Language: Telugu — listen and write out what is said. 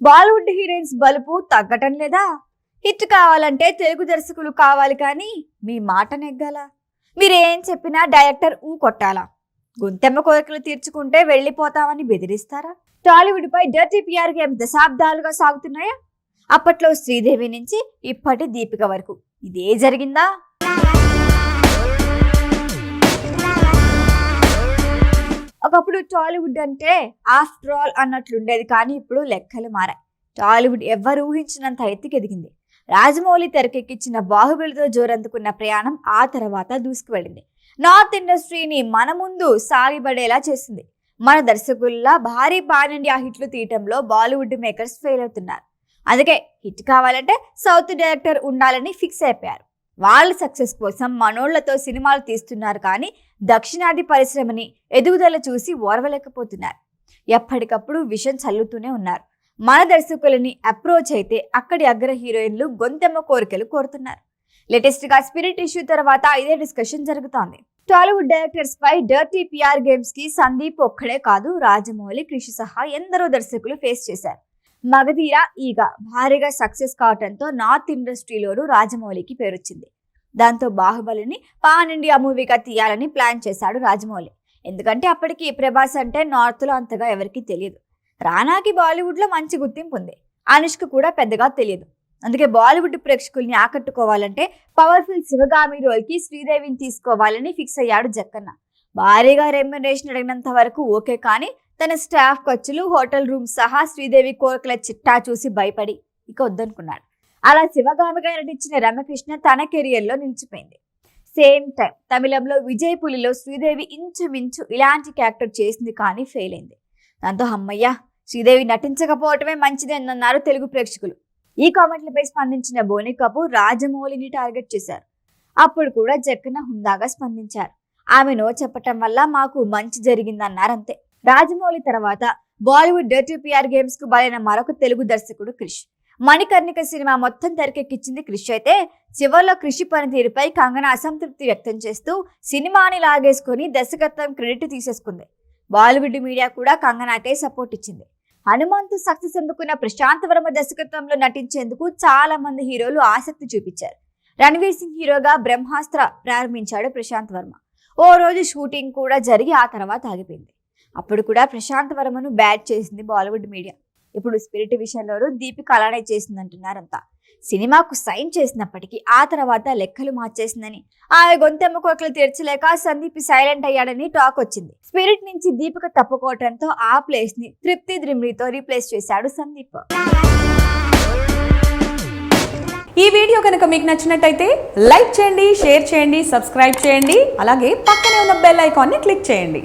బాలీవుడ్ హీరోయిన్స్ బలుపు తగ్గటం లేదా? హిట్ కావాలంటే తెలుగు దర్శకులు కావాలి కానీ మీ మాట నెగ్గాల. మీరేం చెప్పినా డైరెక్టర్ కొట్టాలా? గుంతెమ్మ కోరికలు తీర్చుకుంటే వెళ్ళిపోతామని బెదిరిస్తారా? టాలీవుడ్ పై డర్టీ పిఆర్ గేమ్స్ దశాబ్దాలుగా సాగుతున్నాయా? అప్పట్లో శ్రీదేవి నుంచి ఇప్పటి దీపిక వరకు ఇదే జరిగిందా? ఒకప్పుడు టాలీవుడ్ అంటే ఆఫ్టర్ ఆల్ అన్నట్లుండేది, కానీ ఇప్పుడు లెక్కలు మారాయి. టాలీవుడ్ ఎవ్వరు ఊహించినంత ఎత్తుకెదిగింది. రాజమౌళి తెరకెక్కించిన బాహుబలితో జోరందుకున్న ప్రయాణం ఆ తర్వాత దూసుకువెళ్ళింది. నార్త్ ఇండస్ట్రీని మన ముందు సాగిపడేలా చేసింది. మన దర్శకుల్లా భారీ పాన్ ఇండియా హిట్లు తీయటంలో బాలీవుడ్ మేకర్స్ ఫెయిల్ అవుతున్నారు. అందుకే హిట్ కావాలంటే సౌత్ డైరెక్టర్ ఉండాలని ఫిక్స్ అయిపోయారు. వాళ్ళ సక్సెస్ కోసం మనోళ్లతో సినిమాలు తీస్తున్నారు, కానీ దక్షిణాది పరిశ్రమని ఎదుగుదల చూసి ఓర్వలేకపోతున్నారు. ఎప్పటికప్పుడు విషం చల్లుతూనే ఉన్నారు. మన దర్శకులని అప్రోచ్ అయితే అక్కడి అగ్ర హీరోయిన్లు గొంతెమ్మ కోరికలు కోరుతున్నారు. లేటెస్ట్ గా స్పిరిట్ ఇష్యూ తర్వాత ఇదే డిస్కషన్ జరుగుతోంది. టాలీవుడ్ డైరెక్టర్స్ పై డర్టీ పిఆర్ గేమ్స్ కి సందీప్ ఒక్కడే కాదు, రాజమౌళి, క్రిష్ సహా ఎందరో దర్శకులు ఫేస్ చేశారు. మగధీర ఈగ భారీగా సక్సెస్ కావడంతో నార్త్ ఇండస్ట్రీలోనూ రాజమౌళికి పేరొచ్చింది. దాంతో బాహుబలిని పాన్ ఇండియా మూవీగా తీయాలని ప్లాన్ చేశాడు రాజమౌళి. ఎందుకంటే అప్పటికి ప్రభాస్ అంటే నార్త్ లో అంతగా ఎవరికీ తెలియదు. రానాకి బాలీవుడ్ లో మంచి గుర్తింపు ఉంది. అనుష్క కూడా పెద్దగా తెలియదు. అందుకే బాలీవుడ్ ప్రేక్షకుల్ని ఆకట్టుకోవాలంటే పవర్ఫుల్ శివగామి రోల్ కి శ్రీదేవిని తీసుకోవాలని ఫిక్స్ అయ్యాడు జక్కన్న. భారీగా రెమ్యునరేషన్ అడిగినంత వరకు ఓకే, కానీ తన స్టాఫ్ ఖర్చులు, హోటల్ రూమ్ సహా శ్రీదేవి కోరికల చిట్టా చూసి భయపడి ఇక వద్దనుకున్నాడు. అలా శివగామిగా నటించిన రమ్యకృష్ణ తన కెరియర్ లో నిలిచిపోయింది. సేమ్ టైం తమిళంలో విజయ్ పులిలో శ్రీదేవి ఇంచుమించు ఇలాంటి క్యారెక్టర్ చేసింది, కానీ ఫెయిల్ అయింది. దాంతో అమ్మయ్య, శ్రీదేవి నటించకపోవటమే మంచిది అన్నారు తెలుగు ప్రేక్షకులు. ఈ కామెంట్లపై స్పందించిన బోని కపూర్ రాజమౌళిని టార్గెట్ చేశారు. అప్పుడు కూడా జక్కన హుందాగా స్పందించారు. ఆమె నో చెప్పటం వల్ల మాకు మంచి జరిగిందన్నారంతే. రాజమౌళి తర్వాత బాలీవుడ్ డర్టీ పిఆర్ గేమ్స్ కు బలైన మరొక తెలుగు దర్శకుడు క్రిష్. మణికర్ణిక సినిమా మొత్తం తెరకెక్కించింది క్రిష్ అయితే చివరిలో క్రిష్ పనితీరుపై కంగనా అసంతృప్తి వ్యక్తం చేస్తూ సినిమాని లాగేసుకుని దర్శకత్వం క్రెడిట్ తీసేసుకుంది. బాలీవుడ్ మీడియా కూడా కంగనాకే సపోర్ట్ ఇచ్చింది. హనుమంతు సక్సెస్ అందుకున్న ప్రశాంత్ వర్మ దర్శకత్వంలో నటించేందుకు చాలా మంది హీరోలు ఆసక్తి చూపించారు. రణ్వీర్ సింగ్ హీరోగా బ్రహ్మాస్త్ర ప్రారంభించాడు ప్రశాంత్ వర్మ. ఓ రోజు షూటింగ్ కూడా జరిగి ఆ తర్వాత ఆగిపోయింది. అప్పుడు కూడా ప్రశాంత్ వర్మను బ్యాట్ చేసింది బాలీవుడ్ మీడియా. ఇప్పుడు స్పిరిట్ విషయంలోనూ దీపిక అలానే చేసిందంటున్నారంతా. సినిమాకు సైన్ చేసినప్పటికీ ఆ తర్వాత లెక్కలు మార్చేసిందని, ఆమె గొంతెమ్మ కోరికలు తీర్చలేక సందీప్ సైలెంట్ అయ్యాడని టాక్ వచ్చింది. స్పిరిట్ నుంచి దీపిక తప్పుకోవడంతో ఆ ప్లేస్ ని తృప్తి ద్రిమ్రితో రీప్లేస్ చేశాడు సందీప్. ఈ వీడియో కనుక మీకు నచ్చినట్టయితే లైక్ చేయండి, షేర్ చేయండి, సబ్స్క్రైబ్ చేయండి. అలాగే పక్కనే ఉన్న బెల్ ఐకాన్ని క్లిక్ చేయండి.